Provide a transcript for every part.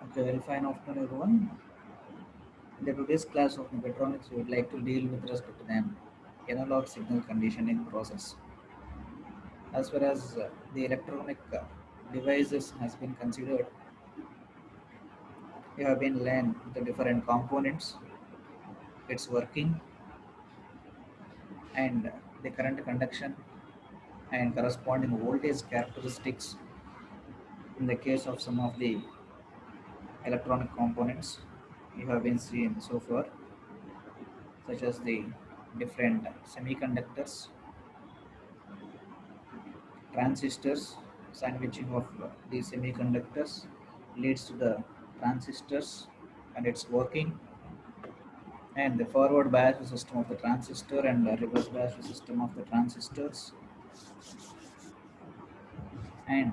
Okay, very fine afternoon, everyone. In the today's class of mechatronics, we would like to deal with respect to the analog signal conditioning process. As far as the electronic devices has been considered, we have been learned the different components, its working, and the current conduction and corresponding voltage characteristics in the case of some of the electronic components we have been seen so far, such as the different semiconductors, transistors. Sandwiching of the semiconductors leads to the transistors and its working, and the forward bias system of the transistor and the reverse bias system of the transistors, and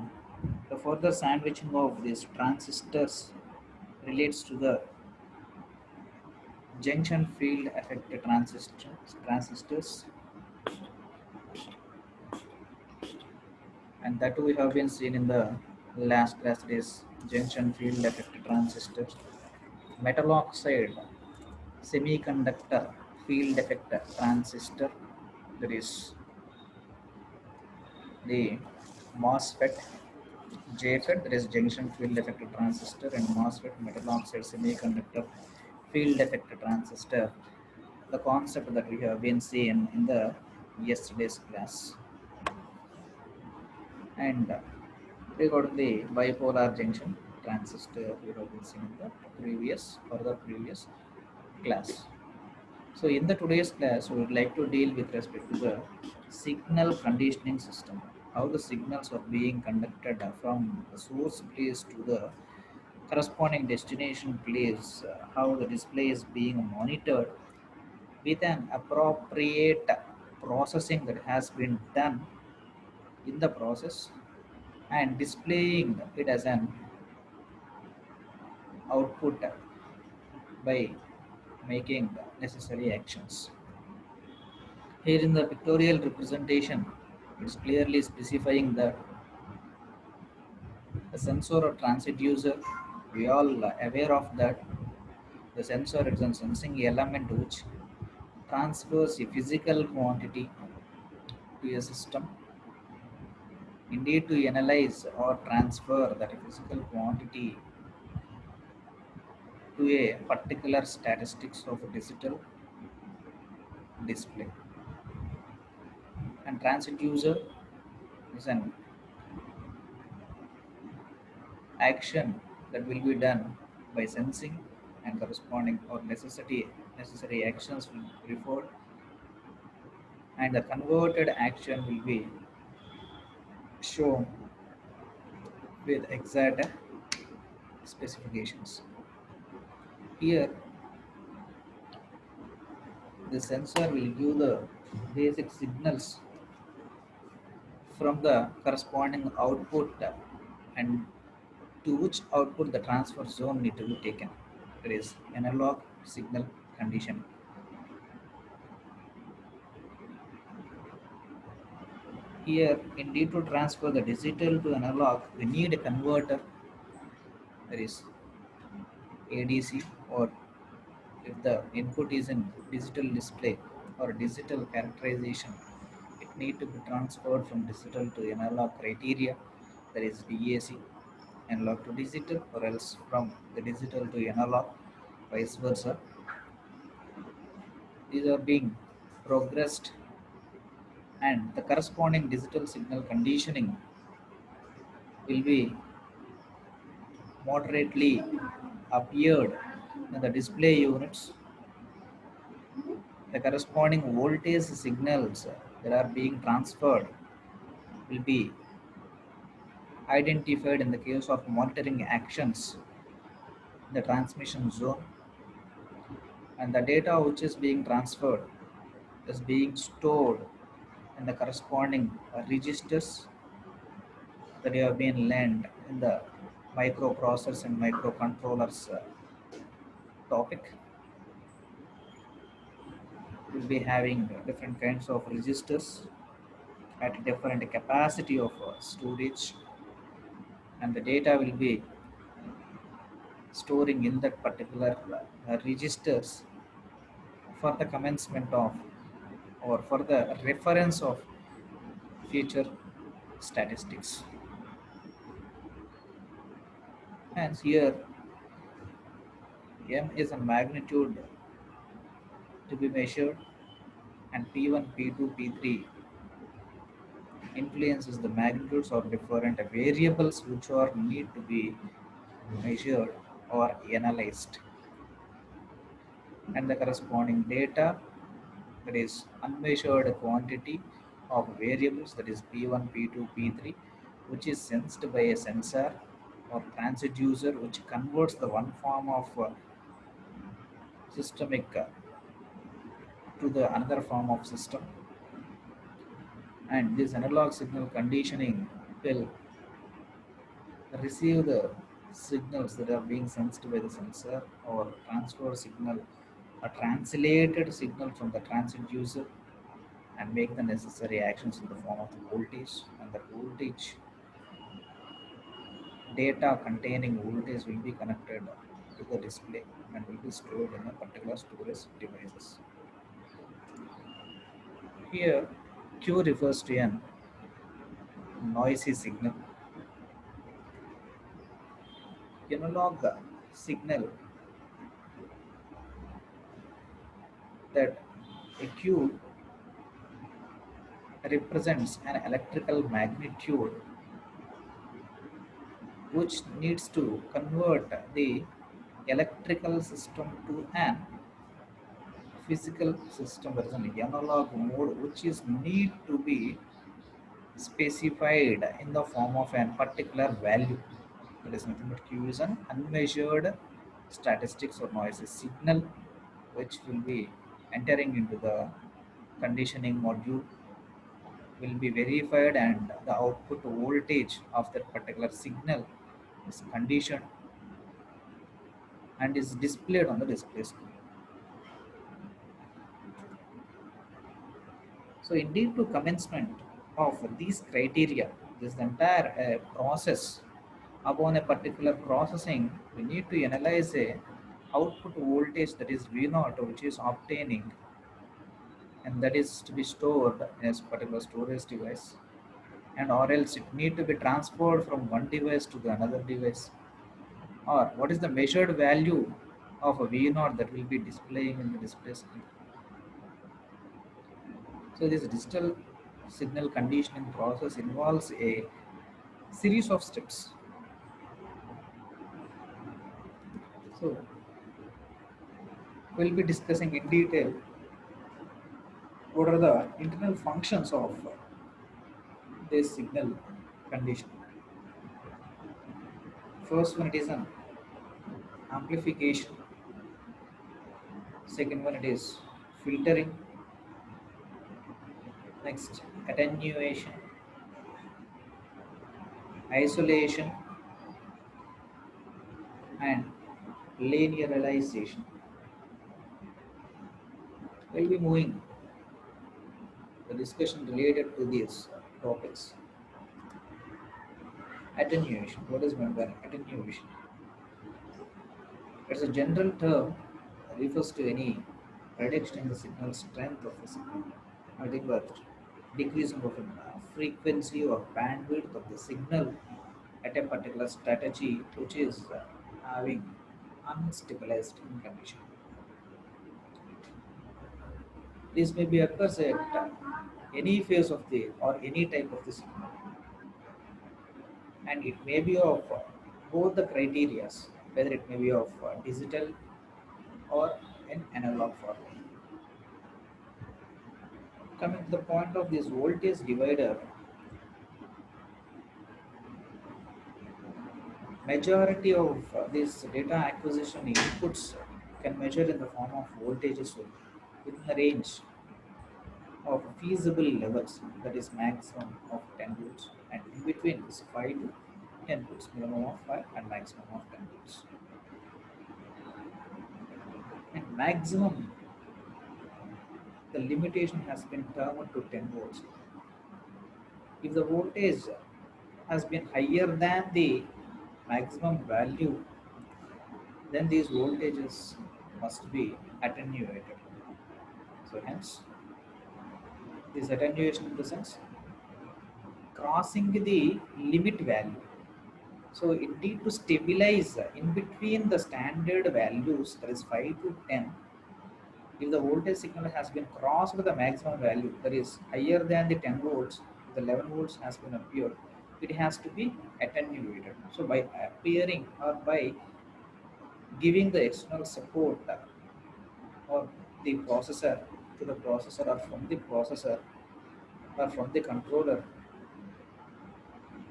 the further sandwiching of these transistors relates to the junction field effect transistors, and that we have been seen in the last class, that is junction field effect transistors, metal oxide semiconductor field effect transistor, that is the MOSFET, JFET, that is junction field effect transistor, and MOSFET, metal oxide semiconductor field effect transistor, the concept that we have been seeing in the yesterday's class. And regarding the bipolar junction transistor, we have been seeing in the previous class. So in the today's class, we would like to deal with respect to the signal conditioning system, how the signals are being conducted from the source place to the corresponding destination place, how the display is being monitored with an appropriate processing that has been done in the process, and displaying it as an output by making the necessary actions. Here in the pictorial representation, it's clearly specifying that the sensor or transducer, we all aware of that. The sensor is a sensing element which transfers a physical quantity to a system, indeed to analyze or transfer that physical quantity to a particular statistics of a digital display. And transducer is an action that will be done by sensing, and corresponding or necessary actions will be referred, and the converted action will be shown with exact specifications. Here the sensor will give the basic signals from the corresponding output, and to which output the transfer zone need to be taken. There is analog signal condition. Here, indeed, to transfer the digital to analog, we need a converter, that is ADC, or if the input is in digital display or digital characterization, it need to be transferred from digital to analog criteria, that is DAC, analog to digital, or else from the digital to analog, vice versa. These are being progressed, and the corresponding digital signal conditioning will be moderately appeared in the display units. The corresponding voltage signals that are being transferred will be identified in the case of monitoring actions in the transmission zone, and the data which is being transferred is being stored in the corresponding registers that have been learned in the microprocessors and microcontrollers topic. Will be having different kinds of registers at different capacity of storage, and the data will be storing in that particular registers for the commencement of or for the reference of future statistics. Hence here m is a magnitude to be measured, and p1, p2, p3 influences the magnitudes of different variables which are need to be measured or analyzed, and the corresponding data, that is unmeasured quantity of variables, that is p1, p2, p3, which is sensed by a sensor or transducer, which converts the one form of systemic to the another form of system. And this analog signal conditioning will receive the signals that are being sensed by the sensor or transfer signal, a translated signal from the transducer, and make the necessary actions in the form of the voltage, and the voltage data containing voltage will be connected to the display and will be stored in a particular storage devices. Here Q refers to an noisy signal. Analog signal, that a Q represents an electrical magnitude which needs to convert the electrical system to an physical system. There is an analog mode which is need to be specified in the form of a particular value. That is nothing but Q is an unmeasured statistics or noise signal which will be entering into the conditioning module, will be verified, and the output voltage of that particular signal is conditioned and is displayed on the display screen. So indeed, to commencement of these criteria, this entire process, upon a particular processing, we need to analyze a output voltage, that is V naught, which is obtaining, and that is to be stored in a particular storage device, and or else it need to be transferred from one device to the another device, or what is the measured value of a V naught that will be displaying in the display screen. So this digital signal conditioning process involves a series of steps. So we'll be discussing in detail what are the internal functions of this signal conditioning. First one, it is an amplification. Second one, it is filtering. Next, attenuation, isolation, and linearization. We'll be moving the discussion related to these topics. Attenuation. What is meant by attenuation? It's a general term that refers to any reduction in the signal strength of the signal. Nothing but decreasing of frequency or bandwidth of the signal at a particular strategy which is having unstabilized in condition. This may be occurs at any phase of the or any type of the signal, and it may be of both the criterias, whether it may be of digital or in analog form. Coming to the point of this voltage divider, majority of this data acquisition inputs can measure in the form of voltages within the range of feasible levels, that is maximum of 10 volts, and in between is 5 to 10 volts, minimum of 5 and maximum of 10 volts. And maximum, the limitation has been termed to 10 volts. If the voltage has been higher than the maximum value, then these voltages must be attenuated. So hence, this attenuation in the sense crossing the limit value. So it need to stabilize in between the standard values, that is 5 to 10. If the voltage signal has been crossed the maximum value, that is higher than the 10 volts, if the 11 volts has been appeared, it has to be attenuated. So by appearing or by giving the external support or the processor to the processor or from the processor or from the controller,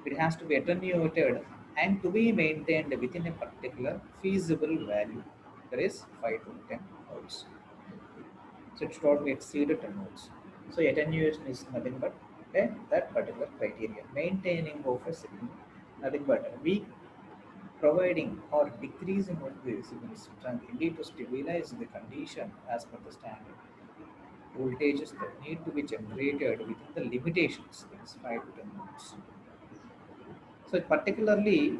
it has to be attenuated and to be maintained within a particular feasible value, that is 5 to 10 volts. So it should not be exceeded 10 volts. So attenuation is nothing but that particular criteria. Maintaining of a signal, nothing but we providing or decreasing of the signal strength indeed to stabilize the condition as per the standard. Voltages that need to be generated within the limitations, that is 5 to 10 volts. So particularly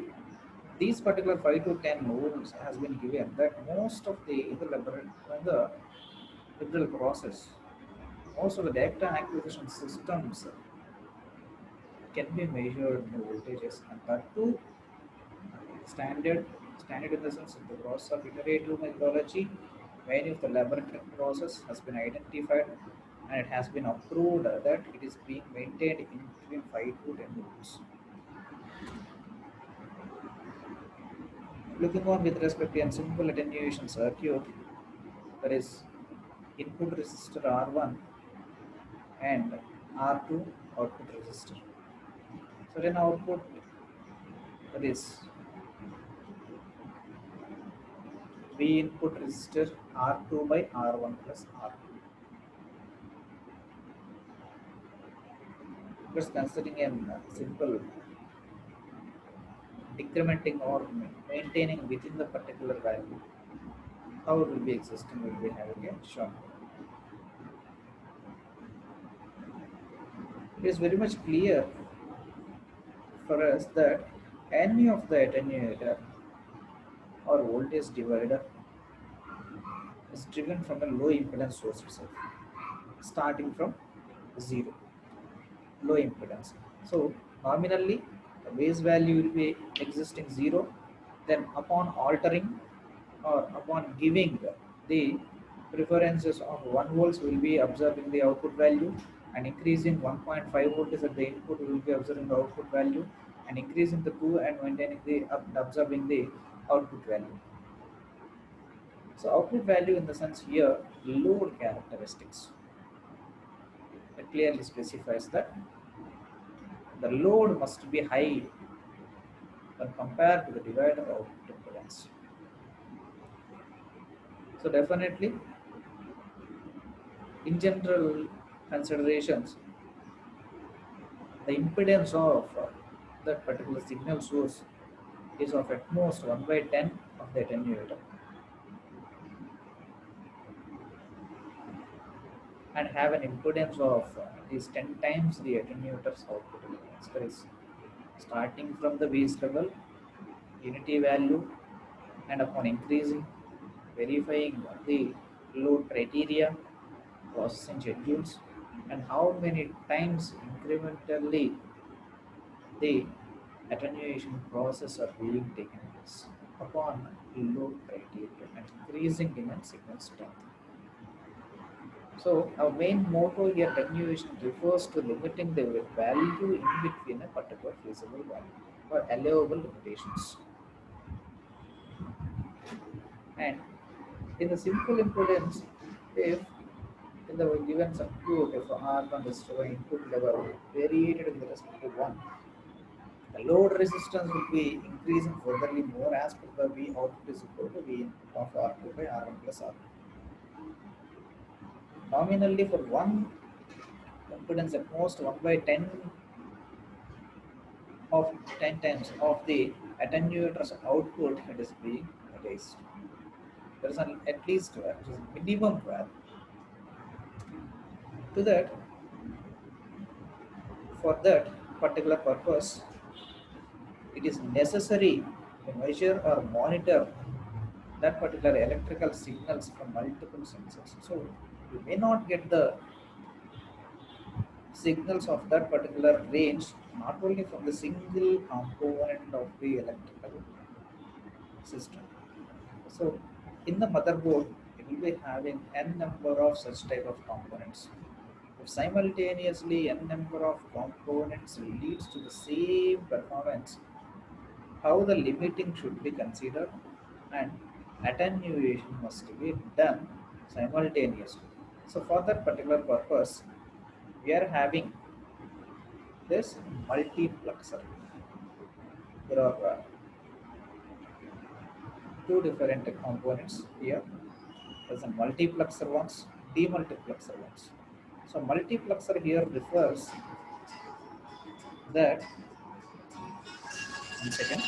these particular 5 to 10 volts has been given that most of the in the laboratory in the liberal process, most of the data acquisition systems can be measured in the voltages, and that too standard standard in the sense of the process of iterative methodology. Many of the laboratory process has been identified and it has been approved that it is being maintained in between 5 to 10 volts. Looking on with respect to a simple attenuation circuit, that is input resistor R1 and R2 output resistor. Certain output, that is V input resistor R2 by R1 plus R2. Just considering a simple decrementing or maintaining within the particular value, how it will be existing will be having a shown. It is very much clear for us that any of the attenuator or voltage divider is driven from a low impedance source itself, starting from zero, low impedance. So nominally the base value will be existing zero, then upon altering or upon giving the preferences of 1 volts will be observing the output value, and increasing 1.5 volt is at the input will be observing the output value, and increasing the 2 and maintaining the observing the output value. So output value in the sense here load characteristics. It clearly specifies that the load must be high when compared to the divider output impedance. So definitely in general considerations, the impedance of that particular signal source is of at most 1 by 10 of the attenuator, and have an impedance of at least 10 times the attenuator's output impedance. That is starting from the base level unity value, and upon increasing, verifying the load criteria, processing schedules, and how many times incrementally the attenuation process are being taken place upon load criteria and increasing demand signal strength. So our main motto here, attenuation refers to limiting the value in between a particular feasible value or allowable limitations. And in the simple impedance, if in the given circuit, if R1 is to input level variated with respect to 1, the load resistance will be increasing furtherly more as per the V output is equal to V of R2 by R1 plus R2. Nominally for one impedance at most 1 by 10 of 10 times of the attenuator's output, it is being raised. There is an at least minimum value. To that, for that particular purpose, it is necessary to measure or monitor that particular electrical signals from multiple sensors. So you may not get the signals of that particular range not only from the single component of the electrical system. So in the motherboard, it will be having n number of such type of components. If simultaneously n number of components leads to the same performance, how the limiting should be considered and attenuation must be done simultaneously. So for that particular purpose, we are having this multiplexer. There are two different components here. There's a multiplexer ones, demultiplexer ones. So multiplexer here refers that, one second,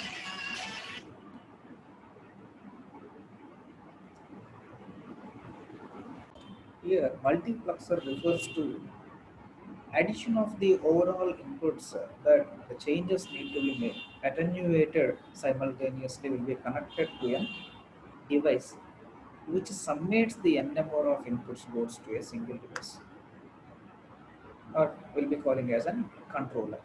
here multiplexer refers to addition of the overall inputs that the changes need to be made, attenuated simultaneously will be connected to a device which summates the n number of inputs goes to a single device, or will be calling as a controller.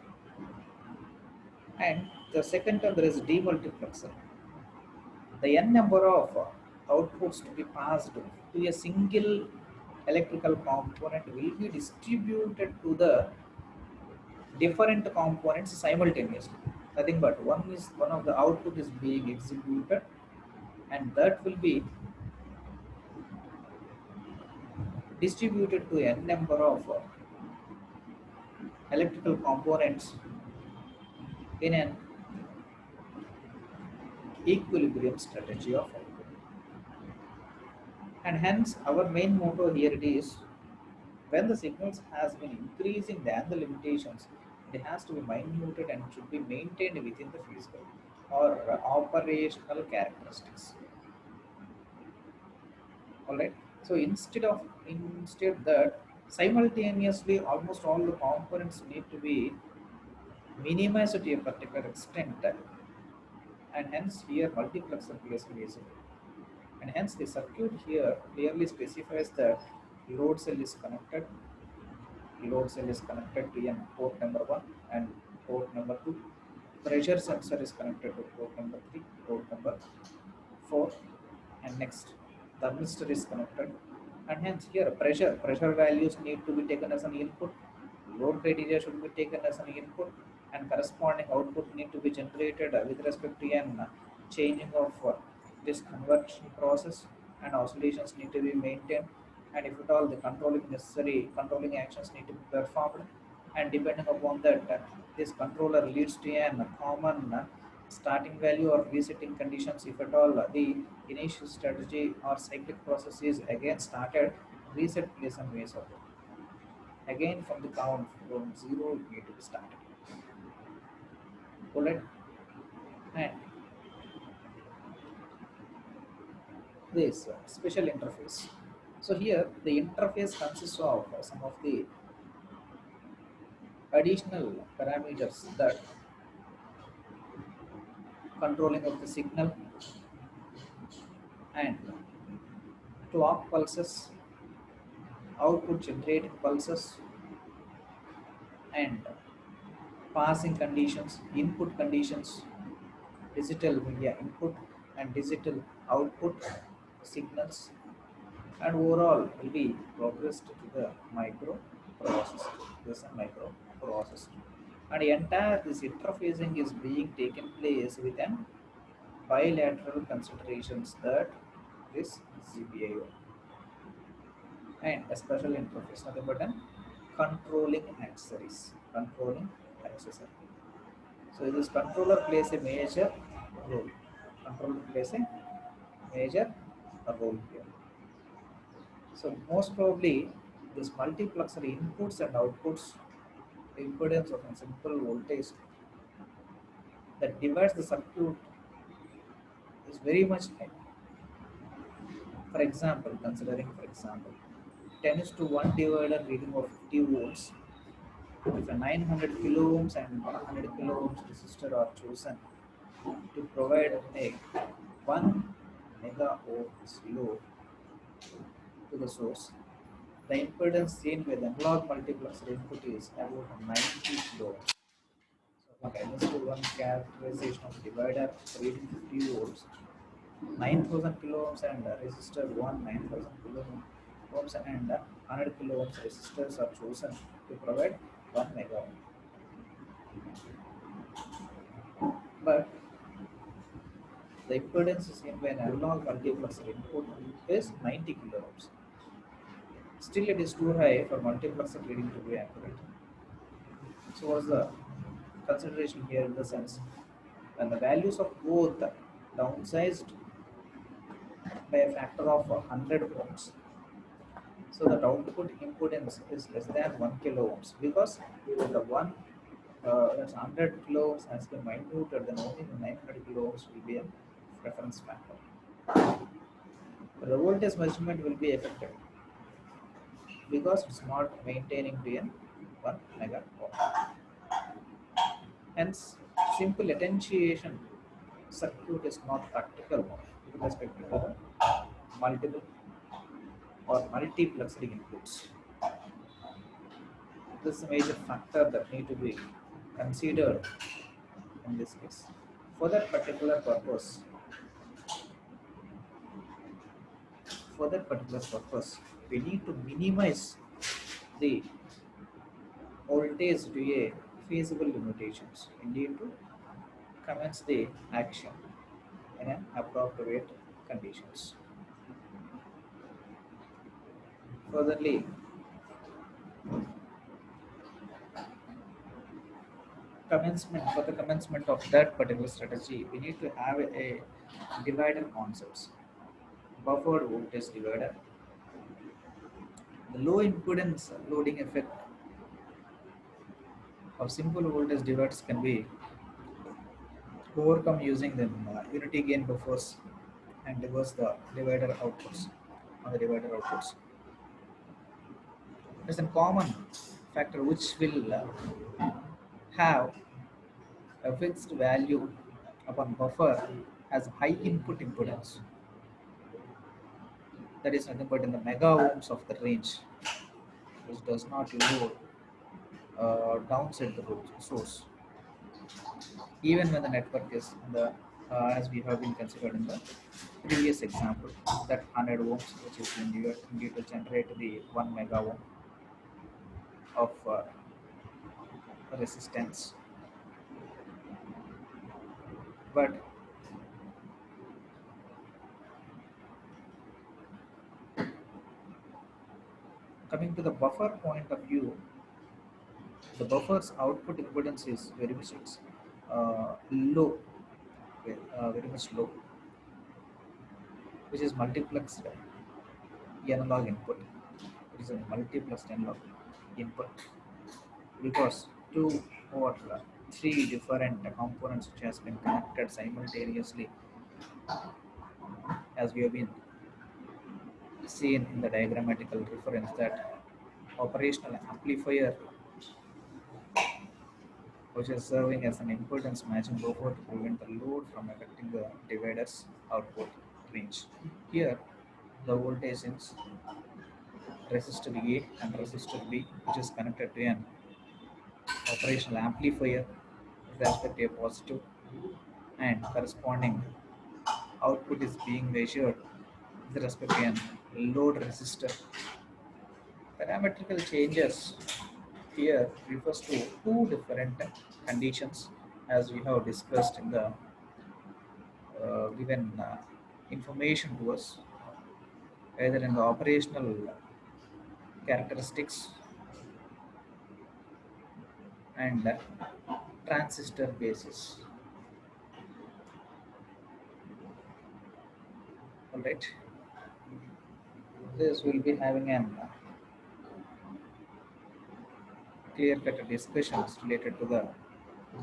And the second term there is demultiplexer. The n number of outputs to be passed to a single electrical component will be distributed to the different components simultaneously. Nothing but one of the output is being executed, and that will be distributed to n number of electrical components in an equilibrium strategy of output. And hence our main motto here it is, when the signals has been increasing than the limitations, it has to be minuted and should be maintained within the physical or operational characteristics. All right. So instead that simultaneously almost all the components need to be minimized to a particular extent, and hence here multiplexer plays a major role. And hence the circuit here clearly specifies that load cell is connected. Load cell is connected to an port number 1 and port number 2. Pressure sensor is connected to port number 3, port number 4, and next thermistor is connected. And hence here pressure values need to be taken as an input, load criteria should be taken as an input, and corresponding output need to be generated with respect to an changing of this conversion process, and oscillations need to be maintained, and if at all the controlling actions need to be performed, and depending upon that this controller leads to a common starting value or resetting conditions. If at all the initial strategy or cyclic process is again started, reset plays a major role. Again from the count from zero it need to be started. Alright. And this special interface. So here the interface consists of some of the additional parameters that controlling of the signal and clock pulses, output generating pulses, and passing conditions, input conditions, digital media input and digital output signals, and overall will be progressed to the microprocessor. This is a microprocessor. And entire this interfacing is being taken place with an bilateral considerations that this GPIO and a special interface, nothing but an controlling accessories. Controlling accessory. So this controller plays a major role. Controller plays a major role here. So most probably this multiplexer inputs and outputs, the impedance of a simple voltage that divides the circuit is very much high. For example, considering for example 10 is to 1 divider reading of 50 volts, if a 900 kilo ohms and 100 kilo ohms resistor are chosen to provide a 1 mega ohms load to the source. The impedance seen with analog multiplexer input is about 90 kilo ohms. So the minus to 1 characterization of divider reading 50 volts, 9000 kilo ohms and resistor 1 9000 kilo ohms and 100 kilo ohms resistors are chosen to provide 1 mega ohm. But the impedance is seen by an analog multiplexer input is 90 kilo ohms. Still, it is too high for multiplexer reading to be accurate. So, what's the consideration here in the sense when the values of both downsized by a factor of 100 ohms, so the output impedance is less than 1 kilo ohms because the one that's 100 kilo ohms has been minuted, then only the 900 kilo ohms will be a reference factor. The voltage measurement will be effective because it's not maintaining to an 1 mega ohm. Hence, simple attenuation circuit is not practical with respect to the multiple or multiplexing inputs. This is a major factor that need to be considered in this case. For that particular purpose, we need to minimize the voltage to a feasible limitations. We need to commence the action in an appropriate conditions. Furtherly, for the commencement of that particular strategy, we need to have a divider concepts. Buffered voltage divider, the low impedance loading effect of simple voltage dividers can be overcome using the unity gain buffers and reverse the divider outputs on the divider outputs. There's a common factor which will have a fixed value upon buffer has high input impedance. That is nothing but in the mega ohms of the range, which does not load downside the source. Even when the network is in the as we have been considered in the previous example, that 100 ohms which is needed to generate the 1 mega ohm of resistance. But coming to the buffer point of view, the buffer's output impedance is very much low, very much low, which is multiplexed analog input. It is a multiplexed analog input because two or three different components which has been connected simultaneously, as we have been seen in the diagrammatical reference that operational amplifier which is serving as an impedance matching buffer to prevent the load from affecting the divider's output range. Here, the voltage is resistor A and resistor B, which is connected to an operational amplifier with respect to a positive, and corresponding output is being measured with respect to an load resistor. Parametrical changes here refers to two different conditions as we have discussed in the given information to us, either in the operational characteristics and transistor basis. All right, this will be having an clear-cut discussions related to the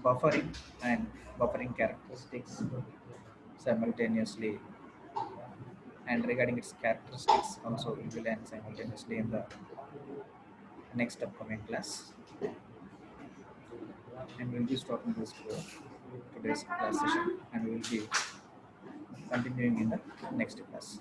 buffering and buffering characteristics simultaneously, and regarding its characteristics also we will learn simultaneously in the next upcoming class, and we'll be stopping this for today's class session, and we'll be continuing in the next class.